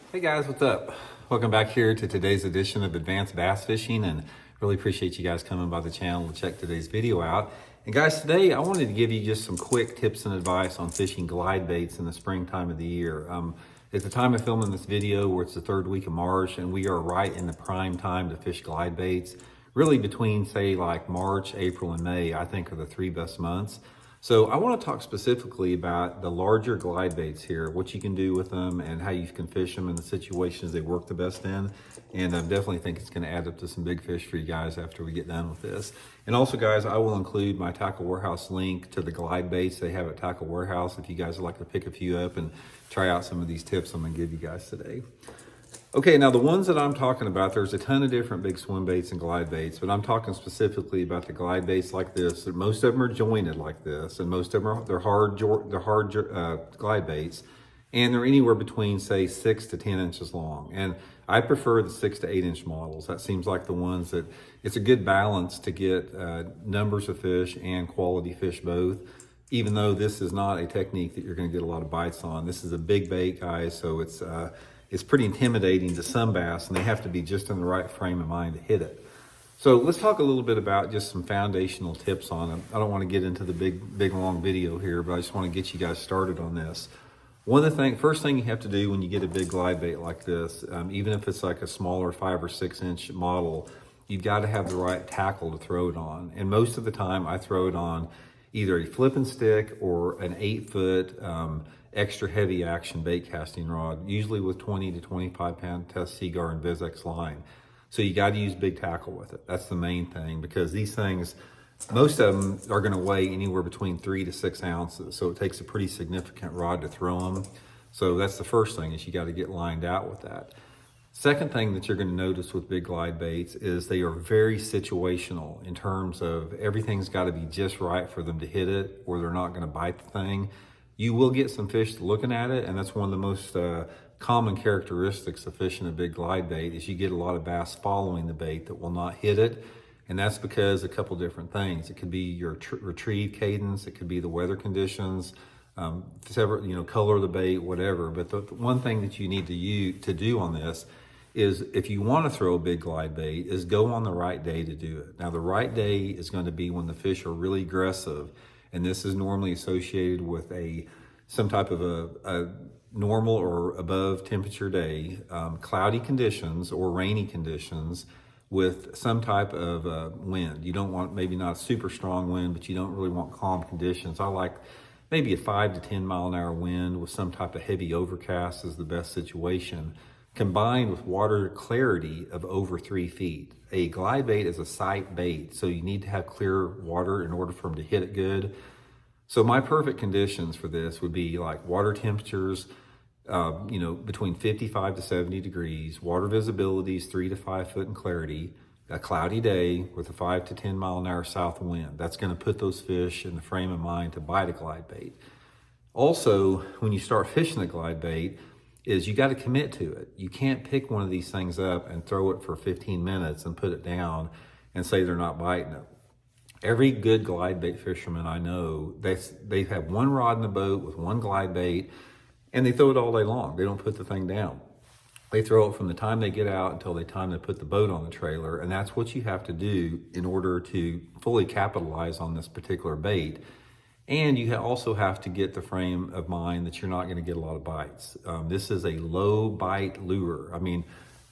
Hey guys, what's up? Welcome back here to today's edition of Advanced Bass Fishing, and really appreciate you guys coming by the channel to check today's video out. And guys, today I wanted to give you just some quick tips and advice on fishing glide baits in the springtime of the year. At the time of filming this video, where it's the third week of March, and we are right in the prime time to fish glide baits. Really between, say, like March, April, and May, I think are the three best months. So I want to talk specifically about the larger glide baits here, what you can do with them and how you can fish them in the situations they work the best in. And I definitely think it's going to add up to some big fish for you guys after we get done with this. And also guys, I will include my Tackle Warehouse link to the glide baits they have at Tackle Warehouse if you guys would like to pick a few up and try out some of these tips I'm going to give you guys today. Okay, now the ones that I'm talking about, there's a ton of different big swim baits and glide baits, but I'm talking specifically about the glide baits like this. Most of them are jointed like this, and most of them they're hard glide baits, and they're anywhere between, say, 6 to 10 inches long. And I prefer the 6 to 8 inch models. That seems like the ones that it's a good balance to get numbers of fish and quality fish both. Even though this is not a technique that you're going to get a lot of bites on, this is a big bait, guys. So it's pretty intimidating to some bass, and they have to be just in the right frame of mind to hit it. So let's talk a little bit about just some foundational tips on them. I don't want to get into the big long video here, but I just want to get you guys started on this. First thing you have to do when you get a big glide bait like this, even if it's like a smaller 5 or 6 inch model, you've got to have the right tackle to throw it on. And most of the time I throw it on either a flip and stick or an 8-foot extra heavy action bait casting rod, usually with 20 to 25 pound test Seaguar and Vizex line. So you got to use big tackle with it. That's the main thing, because these things, most of them are going to weigh anywhere between 3 to 6 ounces. So it takes a pretty significant rod to throw them. So that's the first thing, is you got to get lined out with that. Second thing that you're going to notice with big glide baits is they are very situational in terms of everything's got to be just right for them to hit it, or they're not going to bite the thing. You will get some fish looking at it, and that's one of the most common characteristics of fishing a big glide bait, is you get a lot of bass following the bait that will not hit it. And that's because a couple different things. It could be your retrieve cadence, it could be the weather conditions, color of the bait, whatever. But the one thing that you need to do on this is, if you want to throw a big glide bait, is go on the right day to do it. Now the right day is going to be when the fish are really aggressive. And this is normally associated with some type of a normal or above temperature day, cloudy conditions or rainy conditions with some type of wind. You don't want, maybe not a super strong wind, but you don't really want calm conditions. I like maybe a 5 to 10 mile an hour wind with some type of heavy overcast is the best situation, combined with water clarity of over 3 feet. A glide bait is a sight bait, so you need to have clear water in order for them to hit it good. So my perfect conditions for this would be like water temperatures, between 55 to 70 degrees, water visibilities 3 to 5 foot in clarity, a cloudy day with a 5 to 10 mile an hour south wind. That's going to put those fish in the frame of mind to bite a glide bait. Also, when you start fishing a glide bait, is you got to commit to it. You can't pick one of these things up and throw it for 15 minutes and put it down and say they're not biting it. Every good glide bait fisherman I know, they have one rod in the boat with one glide bait, and they throw it all day long. They don't put the thing down. They throw it from the time they get out until the time they put the boat on the trailer, and that's what you have to do in order to fully capitalize on this particular bait. And you also have to get the frame of mind that you're not going to get a lot of bites. This is a low bite lure. I mean,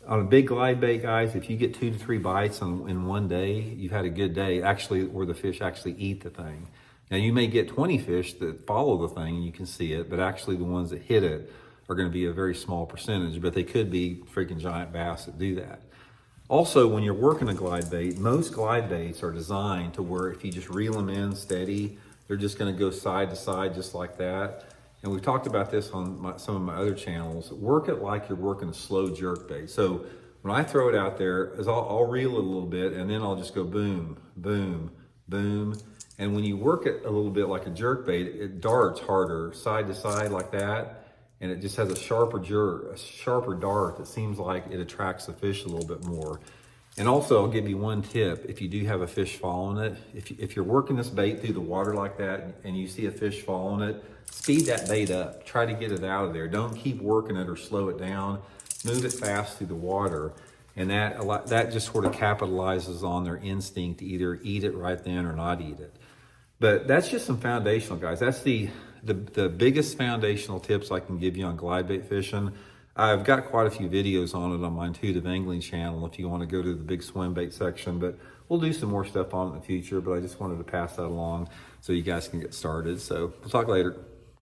on a big glide bait, guys, if you get 2 to 3 bites in one day, you've had a good day, actually, where the fish actually eat the thing. Now, you may get 20 fish that follow the thing and you can see it, but actually the ones that hit it are going to be a very small percentage, but they could be freaking giant bass that do that. Also, when you're working a glide bait, most glide baits are designed to where if you just reel them in steady, they're just going to go side to side just like that. And we've talked about this on some of my other channels. Work it like you're working a slow jerk bait. So when I throw it out there, I'll reel it a little bit, and then I'll just go boom, boom, boom. And when you work it a little bit like a jerk bait, it darts harder side to side like that. And it just has a sharper dart that seems like it attracts the fish a little bit more. And also, I'll give you one tip. If you do have a fish following it, if you're working this bait through the water like that and you see a fish following it, speed that bait up. Try to get it out of there. Don't keep working it or slow it down. move it fast through the water. And that just sort of capitalizes on their instinct to either eat it right then or not eat it. But that's just some foundational, guys. That's the biggest foundational tips I can give you on glide bait fishing. I've got quite a few videos on it on my Intuitive Angling channel if you want to go to the big swim bait section, but we'll do some more stuff on it in the future. But I just wanted to pass that along so you guys can get started. So we'll talk later.